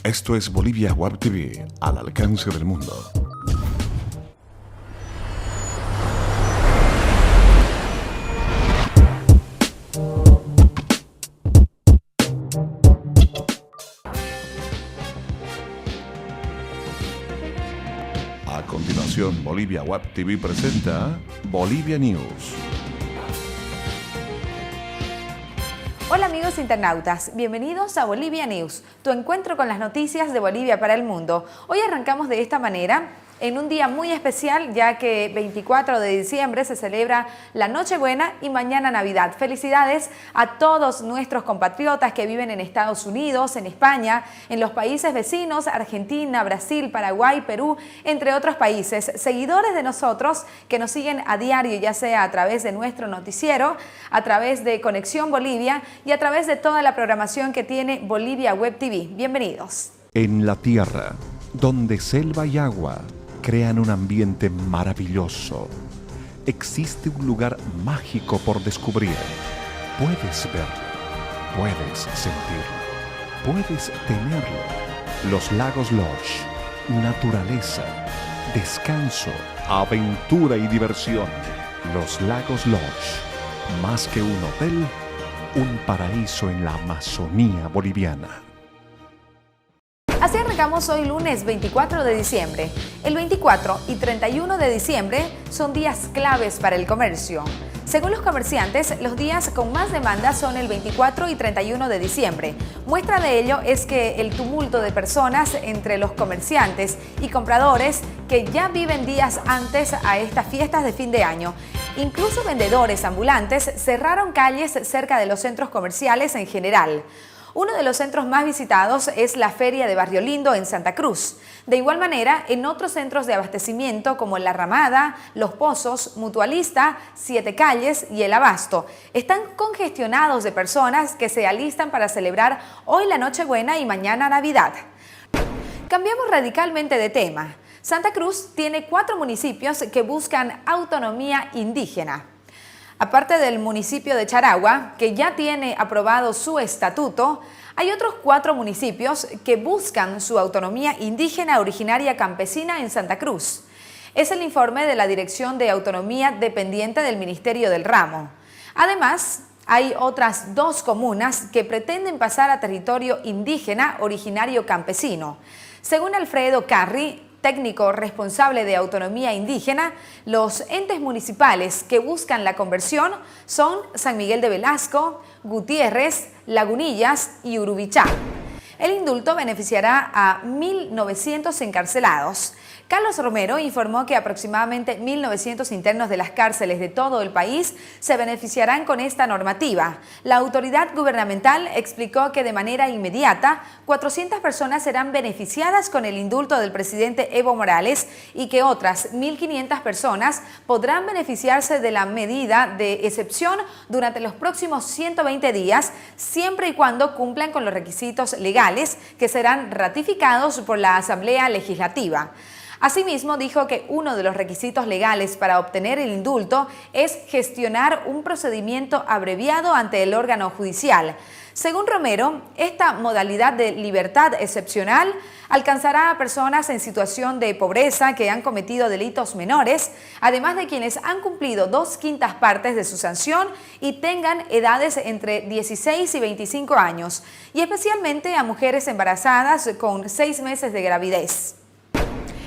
Esto es Bolivia Web TV, al alcance del mundo. A continuación, Bolivia Web TV presenta Bolivia News. Hola amigos internautas, bienvenidos a Bolivia News, tu encuentro con las noticias de Bolivia para el mundo. Hoy arrancamos de esta manera, en un día muy especial, ya que 24 de diciembre se celebra la Nochebuena y mañana Navidad. Felicidades a todos nuestros compatriotas que viven en Estados Unidos, en España, en los países vecinos, Argentina, Brasil, Paraguay, Perú, entre otros países. Seguidores de nosotros que nos siguen a diario, ya sea a través de nuestro noticiero, a través de Conexión Bolivia y a través de toda la programación que tiene Bolivia Web TV. Bienvenidos. En la tierra, donde selva y agua crean un ambiente maravilloso, existe un lugar mágico por descubrir. Puedes verlo, puedes sentirlo, puedes tenerlo. Los Lagos Lodge, naturaleza, descanso, aventura y diversión. Los Lagos Lodge, más que un hotel, un paraíso en la Amazonía boliviana. Así arrancamos hoy lunes 24 de diciembre. El 24 y 31 de diciembre son días claves para el comercio. Según los comerciantes, los días con más demanda son el 24 y 31 de diciembre. Muestra de ello es que el tumulto de personas entre los comerciantes y compradores que ya viven días antes a estas fiestas de fin de año. Incluso vendedores ambulantes cerraron calles cerca de los centros comerciales en general. Uno de los centros más visitados es la Feria de Barrio Lindo en Santa Cruz. De igual manera, en otros centros de abastecimiento como La Ramada, Los Pozos, Mutualista, Siete Calles y El Abasto, están congestionados de personas que se alistan para celebrar hoy la Nochebuena y mañana Navidad. Cambiamos radicalmente de tema. Santa Cruz tiene 4 municipios que buscan autonomía indígena. Aparte del municipio de Charagua, que ya tiene aprobado su estatuto, hay otros 4 municipios que buscan su autonomía indígena originaria campesina en Santa Cruz. Es el informe de la Dirección de Autonomía dependiente del Ministerio del Ramo. Además, hay otras 2 comunas que pretenden pasar a territorio indígena originario campesino. Según Alfredo Carri, técnico responsable de autonomía indígena, los entes municipales que buscan la conversión son San Miguel de Velasco, Gutiérrez, Lagunillas y Urubichá. El indulto beneficiará a 1.900 encarcelados. Carlos Romero informó que aproximadamente 1.900 internos de las cárceles de todo el país se beneficiarán con esta normativa. La autoridad gubernamental explicó que de manera inmediata 400 personas serán beneficiadas con el indulto del presidente Evo Morales y que otras 1.500 personas podrán beneficiarse de la medida de excepción durante los próximos 120 días, siempre y cuando cumplan con los requisitos legales que serán ratificados por la Asamblea Legislativa. Asimismo, dijo que uno de los requisitos legales para obtener el indulto es gestionar un procedimiento abreviado ante el órgano judicial. Según Romero, esta modalidad de libertad excepcional alcanzará a personas en situación de pobreza que han cometido delitos menores, además de quienes han cumplido 2/5 partes de su sanción y tengan edades entre 16 y 25 años, y especialmente a mujeres embarazadas con 6 meses de gravidez.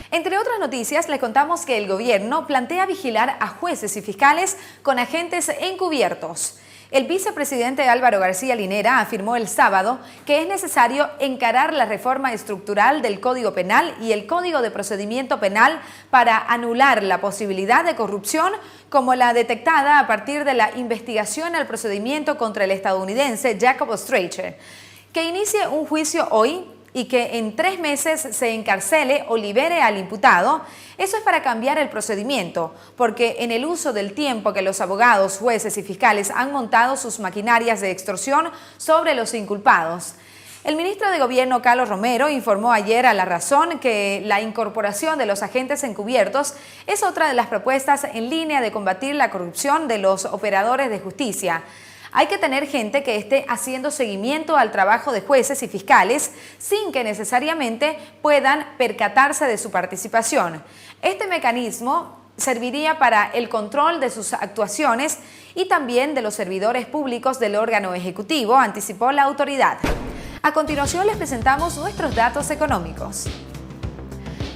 Entre otras noticias, les contamos que el gobierno plantea vigilar a jueces y fiscales con agentes encubiertos. El vicepresidente Álvaro García Linera afirmó el sábado que es necesario encarar la reforma estructural del Código Penal y el Código de Procedimiento Penal para anular la posibilidad de corrupción como la detectada a partir de la investigación al procedimiento contra el estadounidense Jacob Streicher. Que inicie un juicio hoy y que en 3 meses se encarcele o libere al imputado, eso es para cambiar el procedimiento, porque en el uso del tiempo que los abogados, jueces y fiscales han montado sus maquinarias de extorsión sobre los inculpados. El ministro de Gobierno, Carlos Romero, informó ayer a La Razón que la incorporación de los agentes encubiertos es otra de las propuestas en línea de combatir la corrupción de los operadores de justicia. Hay que tener gente que esté haciendo seguimiento al trabajo de jueces y fiscales sin que necesariamente puedan percatarse de su participación. Este mecanismo serviría para el control de sus actuaciones y también de los servidores públicos del órgano ejecutivo, anticipó la autoridad. A continuación les presentamos nuestros datos económicos.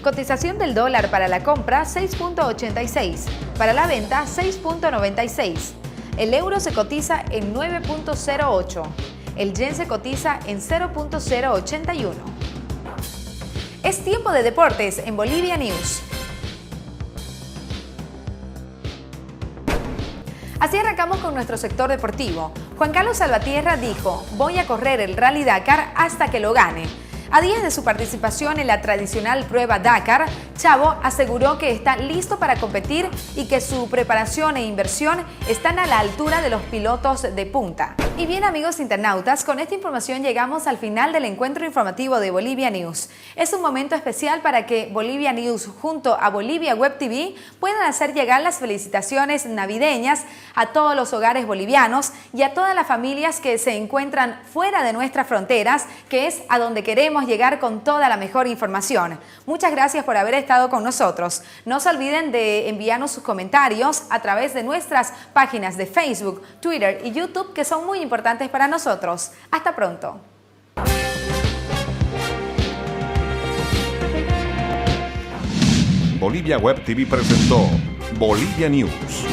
Cotización del dólar para la compra 6.86, para la venta 6.96. El euro se cotiza en 9.08, el yen se cotiza en 0.081. Es tiempo de deportes en Bolivia News. Así arrancamos con nuestro sector deportivo. Juan Carlos Salvatierra dijo: voy a correr el Rally Dakar hasta que lo gane. A días de su participación en la tradicional prueba Dakar, Chavo aseguró que está listo para competir y que su preparación e inversión están a la altura de los pilotos de punta. Y bien, amigos internautas, con esta información llegamos al final del encuentro informativo de Bolivia News. Es un momento especial para que Bolivia News junto a Bolivia Web TV puedan hacer llegar las felicitaciones navideñas a todos los hogares bolivianos y a todas las familias que se encuentran fuera de nuestras fronteras, que es a donde queremos llegar con toda la mejor información. Muchas gracias por haber estado con nosotros. No se olviden de enviarnos sus comentarios a través de nuestras páginas de Facebook, Twitter y YouTube, que son muy importantes para nosotros. Hasta pronto. Bolivia Web TV presentó Bolivia News.